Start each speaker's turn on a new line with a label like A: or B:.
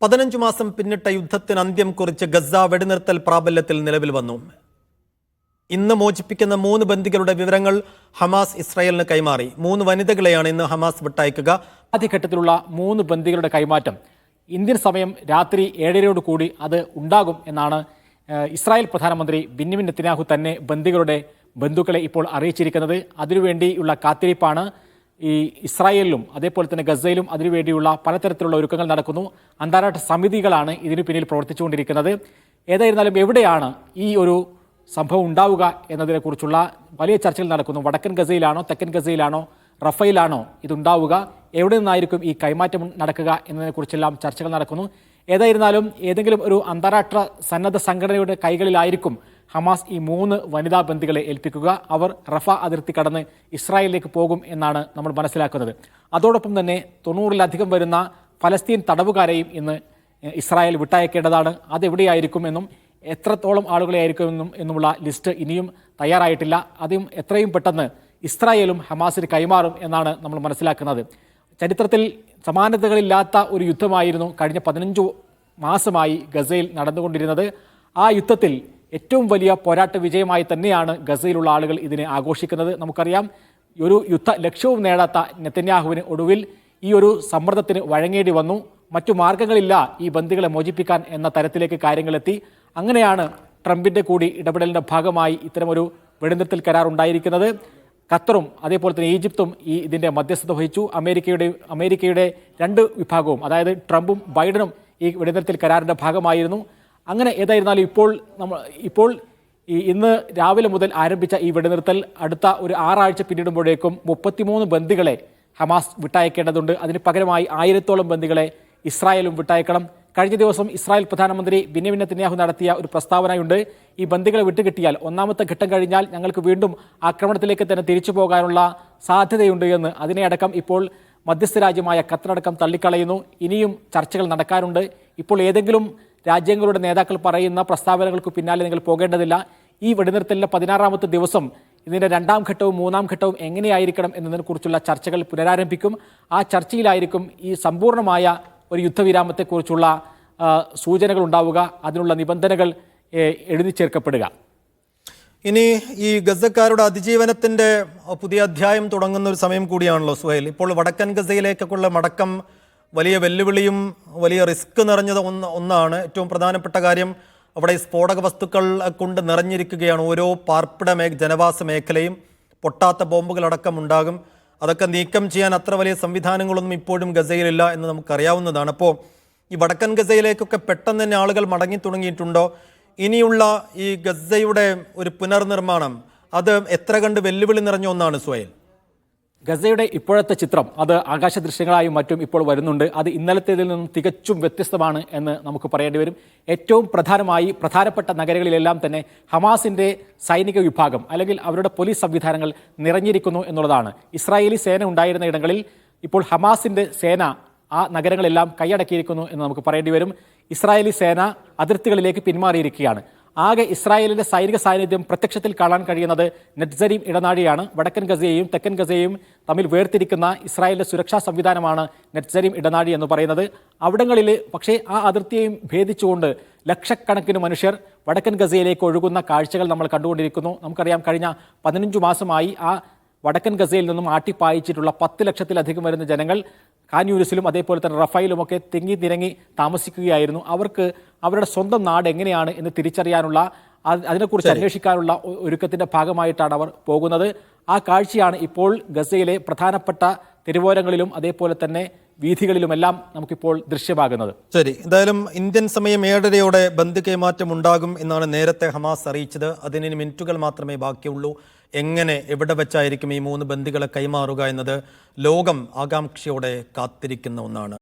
A: 15 മാസം പിന്നിട്ട യുദ്ധത്തിന് അന്ത്യം കുറിച്ച് ഗസ വെടിനിർത്തൽ പ്രാബല്യത്തിൽ നിലവിൽ വന്നു. ഇന്ന് മോചിപ്പിക്കുന്ന 3 ബന്ദികളുടെ വിവരങ്ങൾ ഹമാസ് ഇസ്രായേലിന് കൈമാറി. 3 വനിതകളെയാണ് ഇന്ന് ഹമാസ് വിട്ടയക്കുക.
B: ആദ്യഘട്ടത്തിലുള്ള 3 ബന്ദികളുടെ കൈമാറ്റം ഇന്ത്യൻ സമയം രാത്രി 7:30 കൂടി അത് ഉണ്ടാകും എന്നാണ് ഇസ്രായേൽ പ്രധാനമന്ത്രി ബെന്യാമിൻ നെതന്യാഹു തന്നെ ബന്ദികളുടെ ബന്ധുക്കളെ ഇപ്പോൾ അറിയിച്ചിരിക്കുന്നത്. അതിനുവേണ്ടിയുള്ള കാത്തിരിപ്പാണ് ഈ ഇസ്രായേലിലും അതേപോലെ തന്നെ ഗസയിലും. അതിനുവേണ്ടിയുള്ള പലതരത്തിലുള്ള ഒരുക്കങ്ങൾ നടക്കുന്നു. അന്താരാഷ്ട്ര സമിതികളാണ് ഇതിനു പിന്നിൽ പ്രവർത്തിച്ചുകൊണ്ടിരിക്കുന്നത്. ഏതായിരുന്നാലും എവിടെയാണ് ഈ ഒരു സംഭവം ഉണ്ടാവുക എന്നതിനെക്കുറിച്ചുള്ള വലിയ ചർച്ചകൾ നടക്കുന്നു. വടക്കൻ ഗസയിലാണോ, തെക്കൻ ഗസയിലാണോ, റഫയിലാണോ ഇതുണ്ടാവുക, എവിടെ നിന്നായിരിക്കും ഈ കൈമാറ്റം നടക്കുക എന്നതിനെക്കുറിച്ചെല്ലാം ചർച്ചകൾ നടക്കുന്നു. ഏതായിരുന്നാലും ഏതെങ്കിലും ഒരു അന്താരാഷ്ട്ര സന്നദ്ധ സംഘടനയുടെ കൈകളിലായിരിക്കും ഹമാസ് ഈ 3 വനിതാ ബന്ദികളെ ഏൽപ്പിക്കുക. അവർ റഫ അതിർത്തി കടന്ന് ഇസ്രായേലിലേക്ക് പോകും എന്നാണ് നമ്മൾ മനസ്സിലാക്കുന്നത്. അതോടൊപ്പം തന്നെ 90-ലധികം വരുന്ന ഫലസ്തീൻ തടവുകാരെയും ഇന്ന് ഇസ്രായേൽ വിട്ടയക്കേണ്ടതാണ്. അതെവിടെയായിരിക്കുമെന്നും എത്രത്തോളം ആളുകളെ ആയിരിക്കുമെന്നുള്ള ലിസ്റ്റ് ഇനിയും തയ്യാറായിട്ടില്ല. അതും എത്രയും പെട്ടെന്ന് ഇസ്രായേലും ഹമാസിന് കൈമാറും എന്നാണ് നമ്മൾ മനസ്സിലാക്കുന്നത്. ചരിത്രത്തിൽ സമാനതകളില്ലാത്ത ഒരു യുദ്ധമായിരുന്നു കഴിഞ്ഞ 15 മാസമായി ഗസയിൽ നടന്നുകൊണ്ടിരുന്നത്. ആ യുദ്ധത്തിൽ ഏറ്റവും വലിയ പോരാട്ട വിജയമായി തന്നെയാണ് ഗസയിലുള്ള ആളുകൾ ഇതിനെ ആഘോഷിക്കുന്നത്. നമുക്കറിയാം, ഒരു യുദ്ധ ലക്ഷ്യവും നേടാത്ത നെതന്യാഹുവിന് ഒടുവിൽ ഈ ഒരു സമ്മർദ്ദത്തിന് വഴങ്ങേണ്ടി വന്നു. മറ്റു മാർഗങ്ങളില്ല ഈ ബന്ദികളെ മോചിപ്പിക്കാൻ എന്ന തരത്തിലേക്ക് കാര്യങ്ങളെത്തി. അങ്ങനെയാണ് ട്രംപിൻ്റെ കൂടി ഇടപെടലിൻ്റെ ഭാഗമായി ഇത്തരമൊരു വെടിനിർത്തൽ കരാർ ഉണ്ടായിരിക്കുന്നത്. ഖത്തറും അതേപോലെ തന്നെ ഈജിപ്തും ഇതിൻ്റെ മധ്യസ്ഥത വഹിച്ചു. അമേരിക്കയുടെ 2 വിഭാഗവും, അതായത് ട്രംപും ബൈഡനും ഈ വെടിനിർത്തൽ കരാറിൻ്റെ ഭാഗമായിരുന്നു. അങ്ങനെ ഏതായിരുന്നാലും ഇപ്പോൾ ഇന്ന് രാവിലെ മുതൽ ആരംഭിച്ച ഈ വെടിനിർത്തൽ അടുത്ത ഒരു 6 ആഴ്ച പിന്നിടുമ്പോഴേക്കും 33 ബന്ദികളെ ഹമാസ് വിട്ടയക്കേണ്ടതുണ്ട്. അതിന് പകരമായി 1000-ഓളം ബന്ദികളെ ഇസ്രായേലും വിട്ടയക്കണം. കഴിഞ്ഞ ദിവസം ഇസ്രായേൽ പ്രധാനമന്ത്രി ബെന്യാമിൻ നെതന്യാഹു നടത്തിയ ഒരു പ്രസ്താവനയുണ്ട്. ഈ ബന്ദികളെ വിട്ടുകിട്ടിയാൽ 1ാമത്തെ ഘട്ടം കഴിഞ്ഞാൽ ഞങ്ങൾക്ക് വീണ്ടും ആക്രമണത്തിലേക്ക് തന്നെ തിരിച്ചു പോകാനുള്ള സാധ്യതയുണ്ട് എന്ന്. അതിനെ അടക്കം ഇപ്പോൾ മധ്യസ്ഥ രാജ്യമായ ഖത്തറടക്കം തള്ളിക്കളയുന്നു. ഇനിയും ചർച്ചകൾ നടക്കാനുണ്ട്. ഇപ്പോൾ ഏതെങ്കിലും രാജ്യങ്ങളുടെ നേതാക്കൾ പറയുന്ന പ്രസ്താവനകൾക്ക് പിന്നാലെ നിങ്ങൾ പോകേണ്ടതില്ല. ഈ വെടിനിർത്തലിൻ്റെ 16ാമത്തെ ദിവസം ഇതിൻ്റെ 2ാം ഘട്ടവും 3ാം ഘട്ടവും എങ്ങനെയായിരിക്കണം എന്നതിനെക്കുറിച്ചുള്ള ചർച്ചകൾ പുനരാരംഭിക്കും. ആ ചർച്ചയിലായിരിക്കും ഈ സമ്പൂർണ്ണമായ ഒരു യുദ്ധവിരാമത്തെക്കുറിച്ചുള്ള സൂചനകൾ ഉണ്ടാവുക, അതിനുള്ള നിബന്ധനകൾ എഴുതി ചേർക്കപ്പെടുക.
A: ഇനി ഈ ഗസക്കാരുടെ അതിജീവനത്തിൻ്റെ പുതിയ അധ്യായം തുടങ്ങുന്ന ഒരു സമയം കൂടിയാണല്ലോ സുഹൈൽ. ഇപ്പോൾ വടക്കൻ ഗസയിലേക്കുള്ള മടക്കം വലിയ വെല്ലുവിളിയും വലിയ റിസ്ക് നിറഞ്ഞത് ഒന്നാണ്. ഏറ്റവും പ്രധാനപ്പെട്ട കാര്യം, അവിടെ സ്ഫോടക വസ്തുക്കൾ കൊണ്ട് നിറഞ്ഞിരിക്കുകയാണ് ഓരോ പാർപ്പിട ജനവാസ മേഖലയും. പൊട്ടാത്ത ബോംബുകളടക്കം ഉണ്ടാകും. അതൊക്കെ നീക്കം ചെയ്യാൻ അത്ര വലിയ സംവിധാനങ്ങളൊന്നും ഇപ്പോഴും ഗസയിലില്ല എന്ന് നമുക്കറിയാവുന്നതാണ്. അപ്പോൾ ഈ വടക്കൻ ഗസയിലേക്കൊക്കെ പെട്ടെന്ന് തന്നെ ആളുകൾ മടങ്ങി തുടങ്ങിയിട്ടുണ്ടോ? ഇനിയുള്ള ഈ ഗസയുടെ ഒരു പുനർനിർമ്മാണം അത് എത്ര കണ്ട് വെല്ലുവിളി നിറഞ്ഞ ഒന്നാണ് സുഹൈൽ?
B: ഗസയുടെ ഇപ്പോഴത്തെ ചിത്രം അത് ആകാശ ദൃശ്യങ്ങളായും മറ്റും ഇപ്പോൾ വരുന്നുണ്ട്. അത് ഇന്നലത്തേതിൽ നിന്നും തികച്ചും വ്യത്യസ്തമാണ് എന്ന് നമുക്ക് പറയേണ്ടി വരും. ഏറ്റവും പ്രധാനപ്പെട്ട നഗരങ്ങളിലെല്ലാം തന്നെ ഹമാസിൻ്റെ സൈനിക വിഭാഗം അല്ലെങ്കിൽ അവരുടെ പോലീസ് സംവിധാനങ്ങൾ നിറഞ്ഞിരിക്കുന്നു എന്നുള്ളതാണ്. ഇസ്രായേലി സേന ഉണ്ടായിരുന്ന ഇടങ്ങളിൽ ഇപ്പോൾ ഹമാസിൻ്റെ സേന ആ നഗരങ്ങളെല്ലാം കൈയടക്കിയിരിക്കുന്നു എന്ന് നമുക്ക് പറയേണ്ടി വരും. ഇസ്രായേലി സേന അതിർത്തികളിലേക്ക് പിന്മാറിയിരിക്കുകയാണ്. ആകെ ഇസ്രായേലിൻ്റെ സൈനിക സാന്നിധ്യം പ്രത്യക്ഷത്തിൽ കാണാൻ കഴിയുന്നത് നെറ്റ്സരീം ഇടനാഴിയാണ്. വടക്കൻ ഗസയെയും തെക്കൻ ഗസയെയും തമ്മിൽ വേർതിരിക്കുന്ന ഇസ്രായേലിൻ്റെ സുരക്ഷാ സംവിധാനമാണ് നെറ്റ്സരീം ഇടനാഴി എന്ന് പറയുന്നത്. അവിടങ്ങളിൽ പക്ഷേ ആ അതിർത്തിയെയും ഭേദിച്ചുകൊണ്ട് ലക്ഷക്കണക്കിന് മനുഷ്യർ വടക്കൻ ഗസയിലേക്ക് ഒഴുകുന്ന കാഴ്ചകൾ നമ്മൾ കണ്ടുകൊണ്ടിരിക്കുന്നു. നമുക്കറിയാം, കഴിഞ്ഞ 15 മാസമായി ആ വടക്കൻ ഗസയിൽ നിന്നും ആട്ടിപ്പായിച്ചിട്ടുള്ള 10 ലക്ഷത്തിലധികം വരുന്ന ജനങ്ങൾ ഖാൻ യൂനിസിലും അതേപോലെ തന്നെ റഫയിലുമൊക്കെ തിങ്ങി തിരങ്ങി താമസിക്കുകയായിരുന്നു. അവർക്ക് അവരുടെ സ്വന്തം നാട് എങ്ങനെയാണ് എന്ന് തിരിച്ചറിയാനുള്ള, അതിനെക്കുറിച്ച് അന്വേഷിക്കാനുള്ള ഒരുക്കത്തിൻ്റെ ഭാഗമായിട്ടാണ് അവർ പോകുന്നത്. ആ കാഴ്ചയാണ് ഇപ്പോൾ ഗസയിലെ പ്രധാനപ്പെട്ട തെരുവോരങ്ങളിലും അതേപോലെ തന്നെ വീഥികളിലുമെല്ലാം നമുക്കിപ്പോൾ ദൃശ്യമാകുന്നത്.
A: ശരി, എന്തായാലും ഇന്ത്യൻ സമയം 7:30 ബന്ദ് കൈമാറ്റം ഉണ്ടാകും എന്നാണ് നേരത്തെ ഹമാസ് അറിയിച്ചത്. അതിന് മിനിറ്റുകൾ മാത്രമേ ബാക്കിയുള്ളൂ. എങ്ങനെ, എവിടെ വെച്ചായിരിക്കും ഈ 3 ബന്ദികളെ കൈമാറുക എന്നത് ലോകം ആകാംക്ഷയോടെ കാത്തിരിക്കുന്ന ഒന്നാണ്.